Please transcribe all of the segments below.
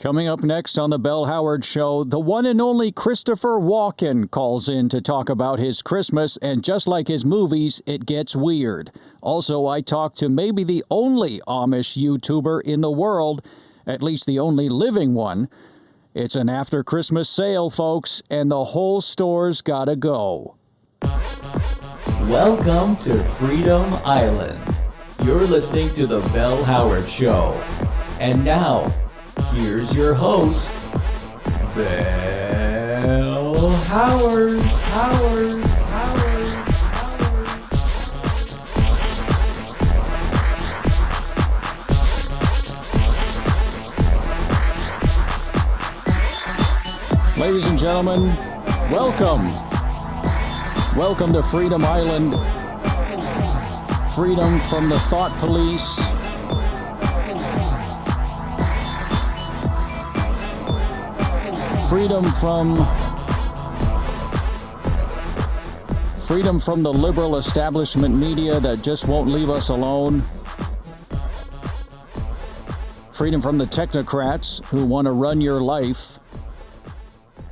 Coming up next on the Bell Howard Show, the one and only Christopher Walken calls in to talk about his Christmas, and just like his movies, it gets weird. Also, I talk to maybe the only Amish YouTuber in the world, at least the only living one. It's an after-Christmas sale, folks, and the whole store's gotta go. Welcome to Freedom Island. You're listening to the Bell Howard Show. And now, here's your host, Bell Howard. Ladies and gentlemen, welcome. Welcome to Freedom Island. Freedom from the thought police. Freedom from the liberal establishment media that just won't leave us alone. Freedom from the technocrats who want to run your life.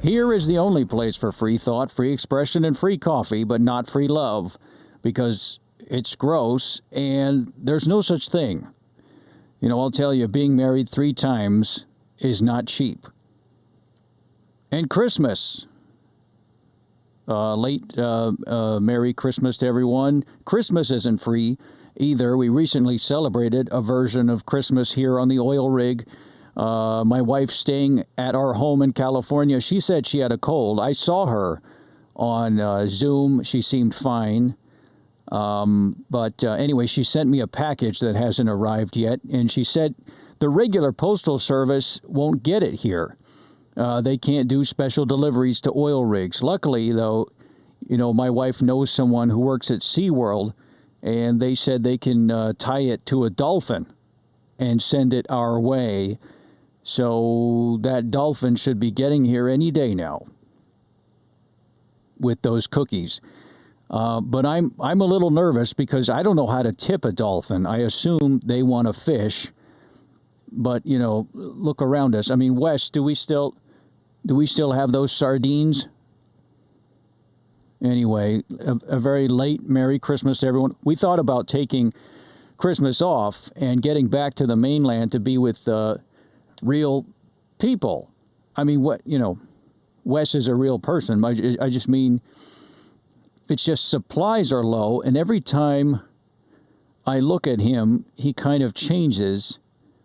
Here is the only place for free thought, free expression, and free coffee, but not free love, because it's gross and there's no such thing. You know, I'll tell you, being married 3 times is not cheap. And Christmas. Merry Christmas to everyone. Christmas isn't free either. We recently celebrated a version of Christmas here on the oil rig. My wife staying at our home in California, she said she had a cold. I saw her on Zoom. She seemed fine. But anyway, she sent me a package that hasn't arrived yet. And she said the regular postal service won't get it here. They can't do special deliveries to oil rigs. Luckily, though, you know, my wife knows someone who works at SeaWorld, and they said they can tie it to a dolphin and send it our way. So that dolphin should be getting here any day now with those cookies. But I'm a little nervous because I don't know how to tip a dolphin. I assume they want to fish. But, you know, look around us. I mean, Wes, do we still have those sardines? Anyway, a very late Merry Christmas to everyone. We thought about taking Christmas off and getting back to the mainland to be with real people. I mean, Wes is a real person. I just mean, it's just supplies are low, and every time I look at him, he kind of changes.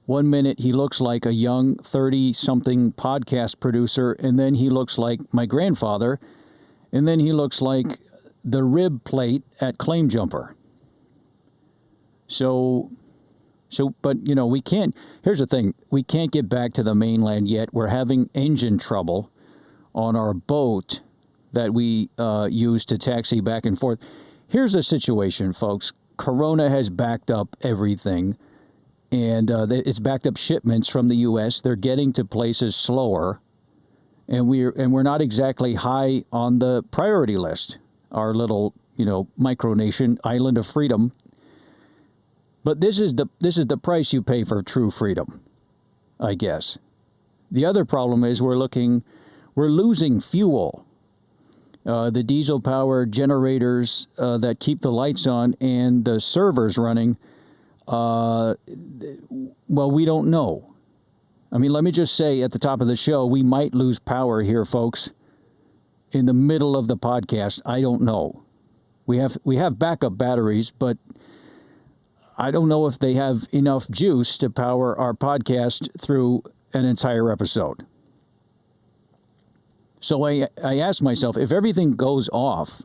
One minute he looks like a young 30-something podcast producer, and then he looks like my grandfather, and then he looks like the rib plate at Claim Jumper. So, but, you know, here's the thing, we can't get back to the mainland yet. We're having engine trouble on our boat that we use to taxi back and forth. Here's the situation, folks. Corona has backed up everything. And it's backed up shipments from the U.S. They're getting to places slower, and we're not exactly high on the priority list. Our little, micronation, island of freedom. But this is the price you pay for true freedom, I guess. The other problem is we're losing fuel. The diesel-powered generators that keep the lights on and the servers running. Well, we don't know. I mean, let me just say at the top of the show, we might lose power here, folks. In the middle of the podcast, I don't know. We have backup batteries, but I don't know if they have enough juice to power our podcast through an entire episode. So I asked myself, if everything goes off,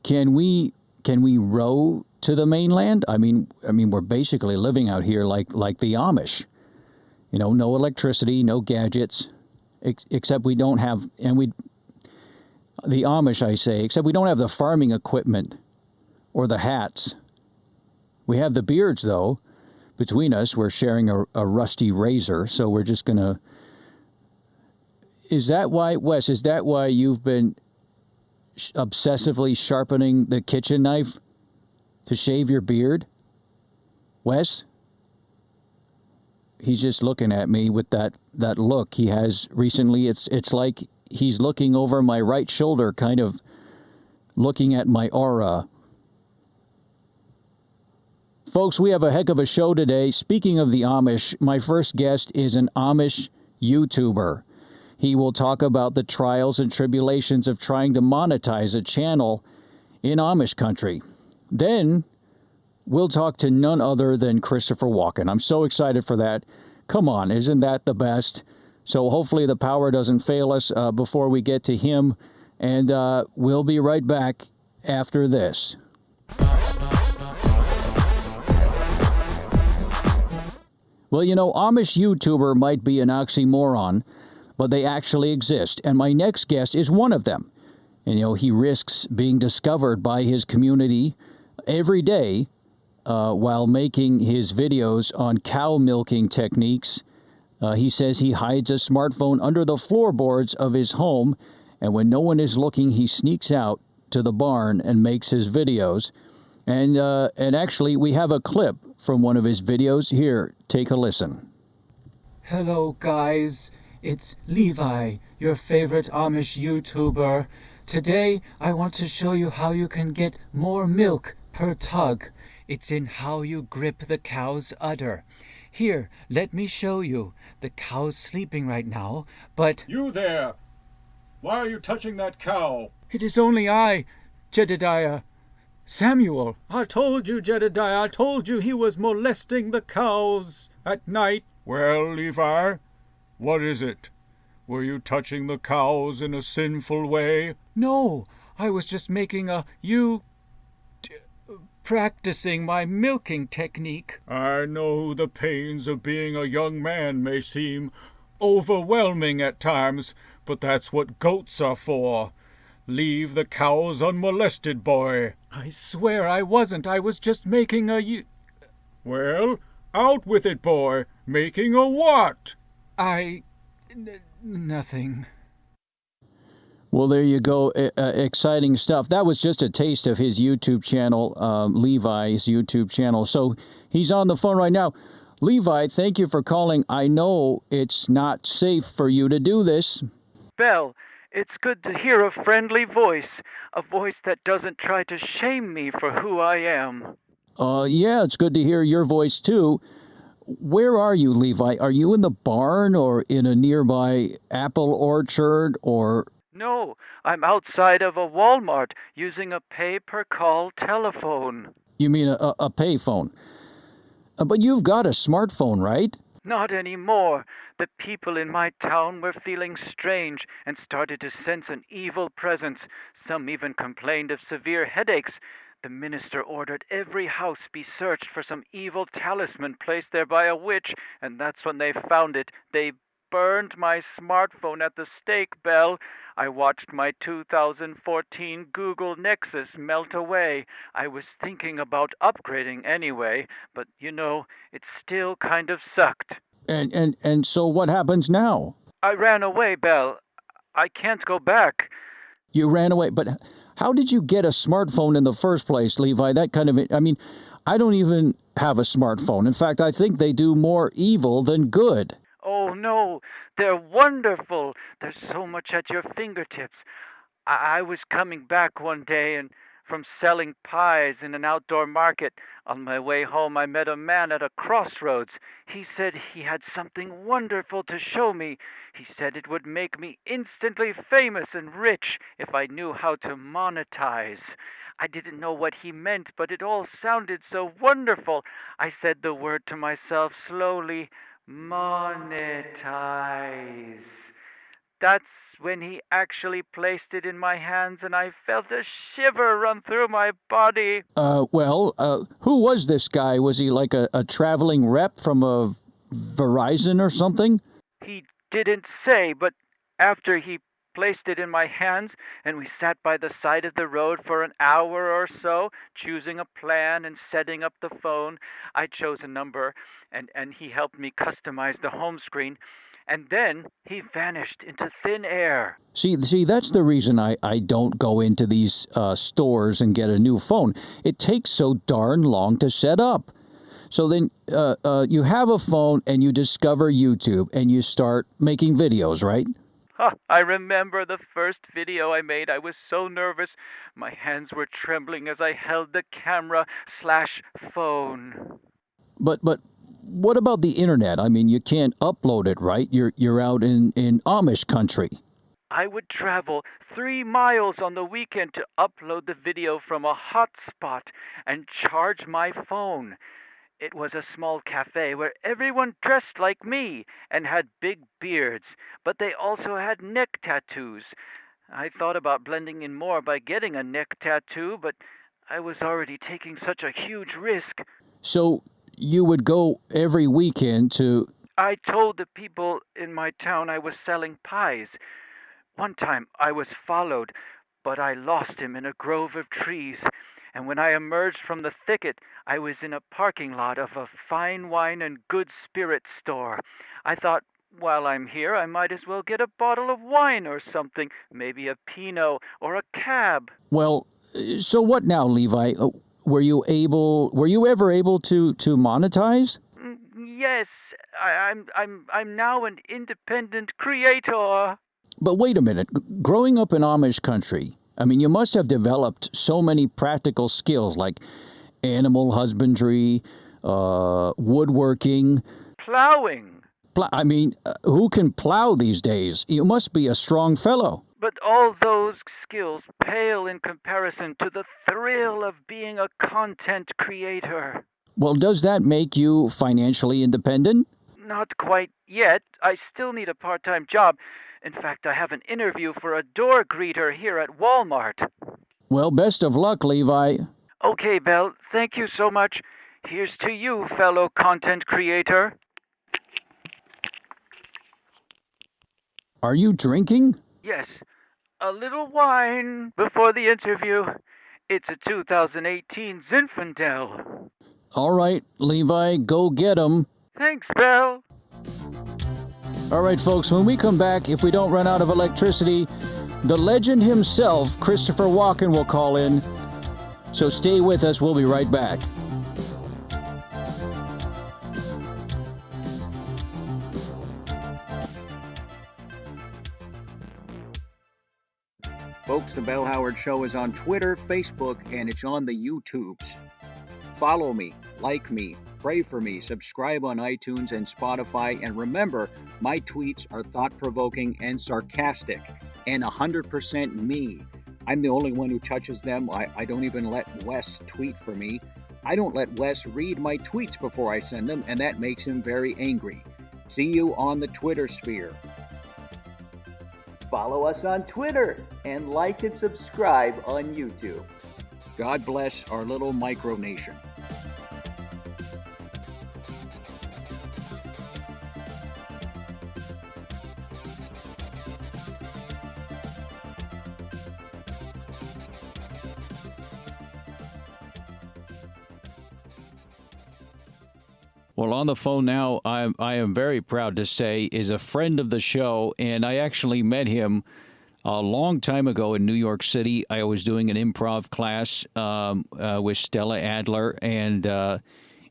can we row to the mainland? I mean, we're basically living out here like the Amish. No electricity, no gadgets, except we don't have, the Amish, I say, except we don't have the farming equipment or the hats. We have the beards, though. Between us, we're sharing a rusty razor, so we're just going to... Is that why, Wes, you've been obsessively sharpening the kitchen knife to shave your beard? Wes? he's just looking at me with that look he has recently. It's like he's looking over my right shoulder, kind of looking at my aura. Folks, we have a heck of a show today. Speaking of the Amish, my first guest is an Amish YouTuber. He will talk about the trials and tribulations of trying to monetize a channel in Amish country. Then we'll talk to none other than Christopher Walken. I'm so excited for that. Come on, isn't that the best? So hopefully the power doesn't fail us before we get to him. And we'll be right back after this. Well, you know, Amish YouTuber might be an oxymoron, but they actually exist. And my next guest is one of them. And, you know, he risks being discovered by his community every day while making his videos on cow milking techniques. He says he hides a smartphone under the floorboards of his home, and when no one is looking, he sneaks out to the barn and makes his videos. And actually, we have a clip from one of his videos. Here, take a listen. Hello guys, it's Levi, your favorite Amish YouTuber. Today I want to show you how you can get more milk per tug. It's in how you grip the cow's udder. Here, let me show you. The cow's sleeping right now, but... You there! Why are you touching that cow? It is only I, Jedediah. Samuel, I told you, Jedediah, I told you he was molesting the cows at night. Well, Levi, what is it? Were you touching the cows in a sinful way? No, I was just making practicing my milking technique. I know the pains of being a young man may seem overwhelming at times, but that's what goats are for. Leave the cows unmolested, boy. I swear I wasn't. I was just making Well, out with it, boy. Making a what? Nothing. Well, there you go. Exciting stuff. That was just a taste of his YouTube channel, Levi's YouTube channel. So he's on the phone right now. Levi, thank you for calling. I know it's not safe for you to do this. Belle, it's good to hear a friendly voice, a voice that doesn't try to shame me for who I am. Yeah, it's good to hear your voice, too. Where are you, Levi? Are you in the barn or in a nearby apple orchard or... No, I'm outside of a Walmart using a pay-per-call telephone. You mean a payphone? But you've got a smartphone, right? Not anymore. The people in my town were feeling strange and started to sense an evil presence. Some even complained of severe headaches. The minister ordered every house be searched for some evil talisman placed there by a witch, and that's when they found it. They burned my smartphone at the stake, Belle. I watched my 2014 Google Nexus melt away. I was thinking about upgrading anyway, but you know, it still kind of sucked. And so what happens now? I ran away, Belle. I can't go back. You ran away, but how did you get a smartphone in the first place, Levi? That kind of, I mean, I don't even have a smartphone. In fact, I think they do more evil than good. Oh, no, they're wonderful. There's so much at your fingertips. I was coming back one day and from selling pies in an outdoor market. On my way home, I met a man at a crossroads. He said he had something wonderful to show me. He said it would make me instantly famous and rich if I knew how to monetize. I didn't know what he meant, but it all sounded so wonderful. I said the word to myself slowly, monetize. That's when he actually placed it in my hands, and I felt a shiver run through my body. Who was this guy? Was he like a traveling rep from a Verizon or something? He didn't say, but after he placed it in my hands, and we sat by the side of the road for an hour or so, choosing a plan and setting up the phone. I chose a number, and he helped me customize the home screen. And then he vanished into thin air. See, that's the reason I don't go into these stores and get a new phone. It takes so darn long to set up. So then you have a phone and you discover YouTube and you start making videos, right? I remember the first video I made. I was so nervous. My hands were trembling as I held the camera slash phone. But what about the internet? I mean, you can't upload it, right? You're out in Amish country. I would travel 3 miles on the weekend to upload the video from a hotspot and charge my phone. It was a small cafe where everyone dressed like me and had big beards, but they also had neck tattoos. I thought about blending in more by getting a neck tattoo, but I was already taking such a huge risk. So you would go every weekend to. I told the people in my town I was selling pies. One time I was followed, but I lost him in a grove of trees. And when I emerged from the thicket, I was in a parking lot of a fine wine and good spirits store. I thought, while I'm here, I might as well get a bottle of wine or something, maybe a Pinot or a Cab. Well, so what now, Levi? Were you ever able to monetize? Yes, I'm now an independent creator. But wait a minute. Growing up in Amish country, I mean, you must have developed so many practical skills like animal husbandry, woodworking. Plowing. I mean, who can plow these days? You must be a strong fellow. But all those skills pale in comparison to the thrill of being a content creator. Well, does that make you financially independent? Not quite yet. I still need a part-time job. In fact, I have an interview for a door greeter here at Walmart. Well, best of luck, Levi. Okay, Belle, thank you so much. Here's to you, fellow content creator. Are you drinking? Yes, a little wine before the interview. It's a 2018 Zinfandel. All right, Levi, go get 'em. Thanks, Belle. All right, folks, when we come back, if we don't run out of electricity, the legend himself, Christopher Walken, will call in. So stay with us. We'll be right back. Folks, the Bell Howard Show is on Twitter, Facebook, and it's on the YouTubes. Follow me, like me, pray for me, subscribe on iTunes and Spotify, and remember, my tweets are thought-provoking and sarcastic, and 100% me. I'm the only one who touches them. I don't even let Wes tweet for me. I don't let Wes read my tweets before I send them, and that makes him very angry. See you on the Twitter sphere. Follow us on Twitter and like and subscribe on YouTube. God bless our little micronation. Well, on the phone now, I am very proud to say, is a friend of the show, and I actually met him a long time ago in New York City. I was doing an improv class with Stella Adler, and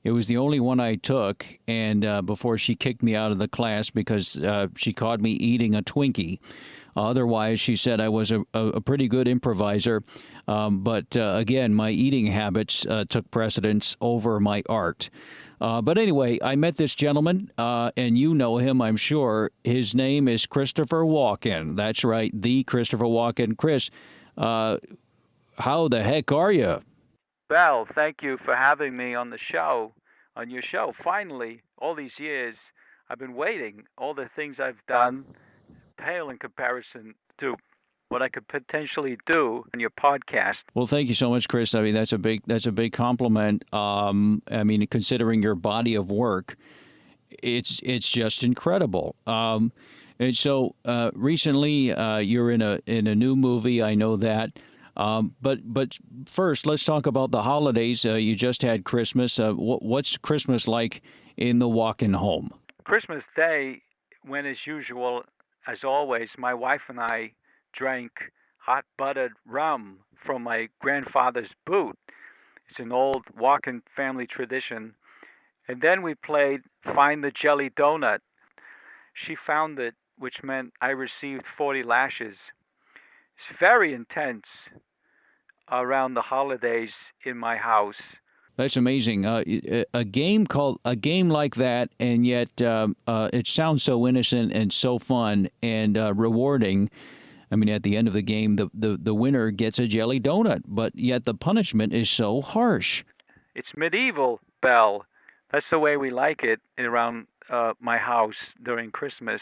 it was the only one I took, and before she kicked me out of the class because she caught me eating a Twinkie. Otherwise, she said I was a pretty good improviser, but again, my eating habits took precedence over my art. But anyway, I met this gentleman, and you know him, I'm sure. His name is Christopher Walken. That's right, the Christopher Walken. Chris, how the heck are you? Belle, thank you for having me on your show. Finally, all these years, I've been waiting. All the things I've done pale in comparison to what I could potentially do on your podcast. Well, thank you so much, Chris. I mean, that's a big compliment. I mean, considering your body of work, it's just incredible. And so recently, you're in a new movie. I know that. But first, let's talk about the holidays. You just had Christmas. What's Christmas like in the Walken home? Christmas Day went as usual. As always, my wife and I drank hot-buttered-rum from my grandfather's boot. It's an old Walken family tradition. And then we played Find the Jelly Donut. She found it, which meant I received 40 lashes. It's very intense around the holidays in my house. That's amazing. A game like that, and yet it sounds so innocent and so fun and rewarding. I mean, at the end of the game, the winner gets a jelly donut, but yet the punishment is so harsh. It's medieval, Belle. That's the way we like it around my house during Christmas.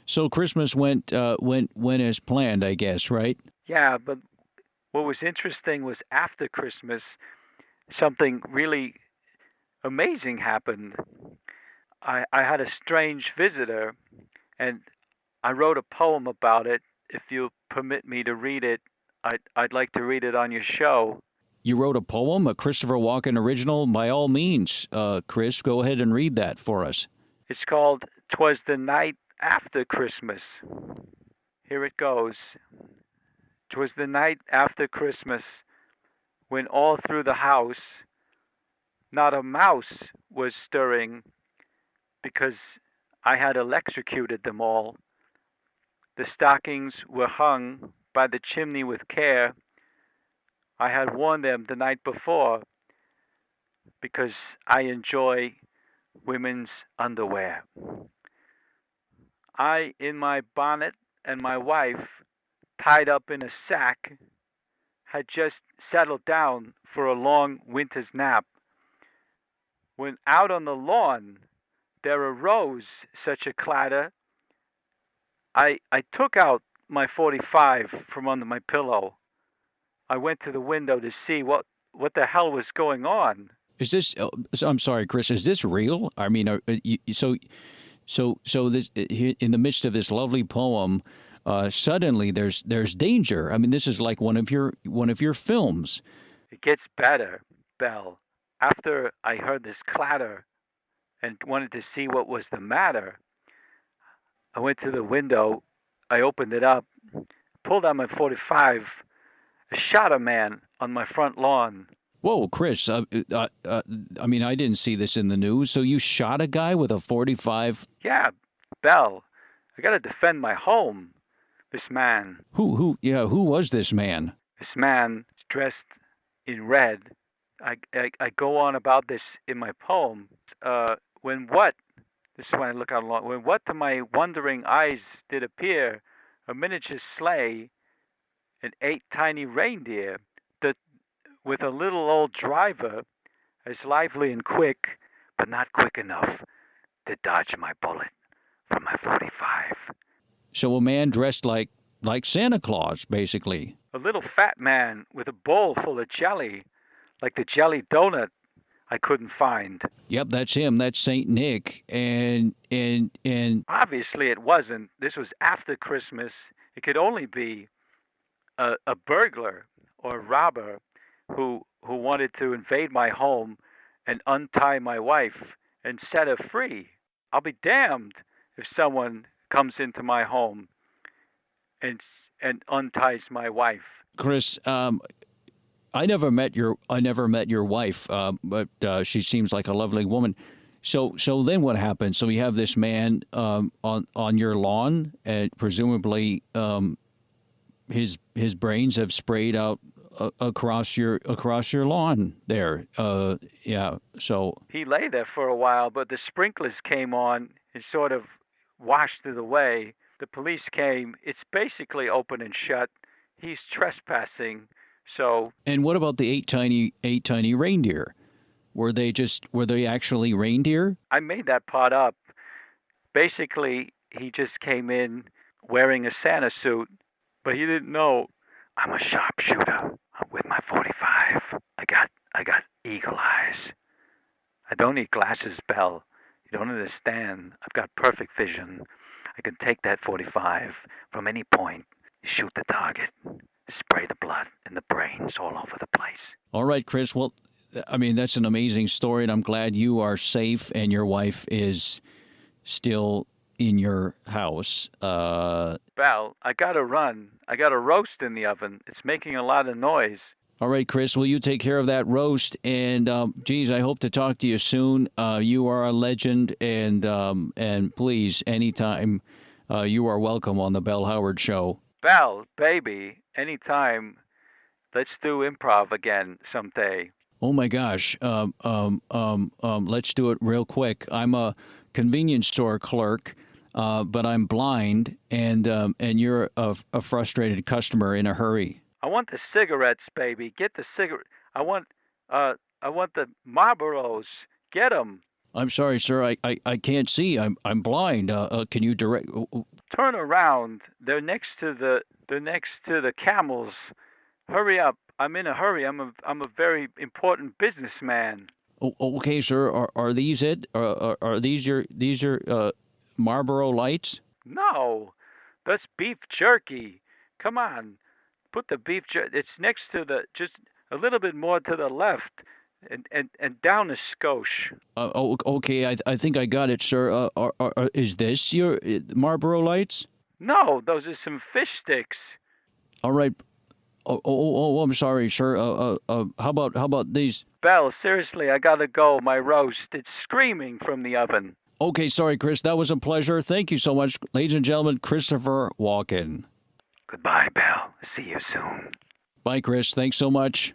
So Christmas went as planned, I guess, right? Yeah, but what was interesting was after Christmas, something really amazing happened. I had a strange visitor, and I wrote a poem about it. If you'll permit me to read it, I'd like to read it on your show. You wrote a poem, a Christopher Walken original. By all means, Chris, go ahead and read that for us. It's called "'Twas the Night After Christmas." Here it goes. "'Twas the night after Christmas, when all through the house not a mouse was stirring, because I had electrocuted them all. The stockings were hung by the chimney with care. I had worn them the night before, because I enjoy women's underwear. I, in my bonnet, and my wife, tied up in a sack, had just settled down for a long winter's nap, when out on the lawn there arose such a clatter. I took out my 45 from under my pillow. I went to the window to see what the hell was going on. Is this? I'm sorry, Chris. Is this real? I mean, so this in the midst of this lovely poem, suddenly there's danger. I mean, this is like one of your films. It gets better, Belle. After I heard this clatter and wanted to see what was the matter, I went to the window. I opened it up, pulled out my 45, shot a man on my front lawn. Whoa, Chris! I mean, I didn't see this in the news. So you shot a guy with a 45? Yeah, Belle. I got to defend my home. This man. Who was this man? This man is dressed in red. I go on about this in my poem. When what? This is when I look out along. When what to my wondering eyes did appear, a miniature sleigh, and 8 tiny reindeer, with a little old driver, as lively and quick, but not quick enough to dodge my bullet from my 45. So a man dressed like Santa Claus, basically. A little fat man with a bowl full of jelly, like the jelly donut I couldn't find. Yep, that's him. That's Saint Nick. And obviously it wasn't. This was after Christmas. It could only be a burglar or a robber who wanted to invade my home and untie my wife and set her free. I'll be damned if someone comes into my home and unties my wife. Chris, I never met your wife, but she seems like a lovely woman. So then what happened? So you have this man on your lawn, and presumably his brains have sprayed out across your lawn there. Yeah. So he lay there for a while, but the sprinklers came on and sort of washed it away. The police came. It's basically open and shut. He's trespassing. So. And what about the eight tiny reindeer? Were they actually reindeer? I made that part up. Basically, he just came in wearing a Santa suit, but he didn't know I'm a sharpshooter with my 45. I got eagle eyes. I don't need glasses, Belle. You don't understand. I've got perfect vision. I can take that 45 from any point, shoot the target, spray the blood and the brains all over the place. All right, Chris. Well, I mean, that's an amazing story, and I'm glad you are safe and your wife is still in your house. Val, I got to run. I got a roast in the oven. It's making a lot of noise. All right, Chris, will you take care of that roast? And, geez, I hope to talk to you soon. You are a legend, and please, anytime, you are welcome on the Bell Howard Show. Belle, baby, anytime. Let's do improv again someday. Oh my gosh, let's do it real quick. I'm a convenience store clerk, but I'm blind, and you're a frustrated customer in a hurry. I want the cigarettes, baby. Get the cigarette. I want the Marlboros. Get 'em. I'm sorry, sir. I can't see. I'm blind. Can you direct? Turn around. They're next to the camels. Hurry up. I'm in a hurry. I'm a very important businessman. Oh, okay, sir. Are these it? Are these your Marlboro Lights? No, that's beef jerky. Come on. Put the beef jerky. It's next to just a little bit more to the left, and down a skosh. Okay. I think I got it, sir. Is this your Marlboro Lights? No, those are some fish sticks. All right. I'm sorry, sir. How about these? Belle, seriously, I gotta go. My roast, it's screaming from the oven. Okay, sorry, Chris. That was a pleasure. Thank you so much, ladies and gentlemen. Christopher Walken. Goodbye, Belle. See you soon. Bye, Chris. Thanks so much.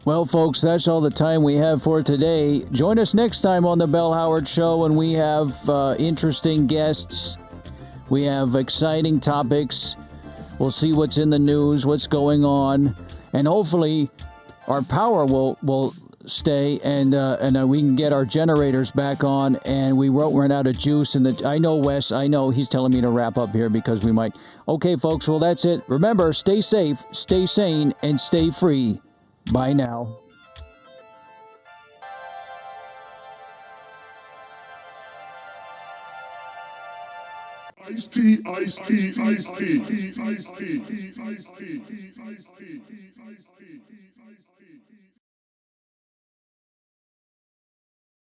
Well, folks, that's all the time we have for today. Join us next time on the Bell Howard Show when we have interesting guests. We have exciting topics. We'll see what's in the news, what's going on, and hopefully our power will stay, and we can get our generators back on, and we won't run out of juice. I know Wes, I know he's telling me to wrap up here because we might. Okay, folks, well, that's it. Remember, stay safe, stay sane, and stay free. Bye now. Ice tea, ice tea, ice tea, ice tea, ice tea, ice tea, ice tea.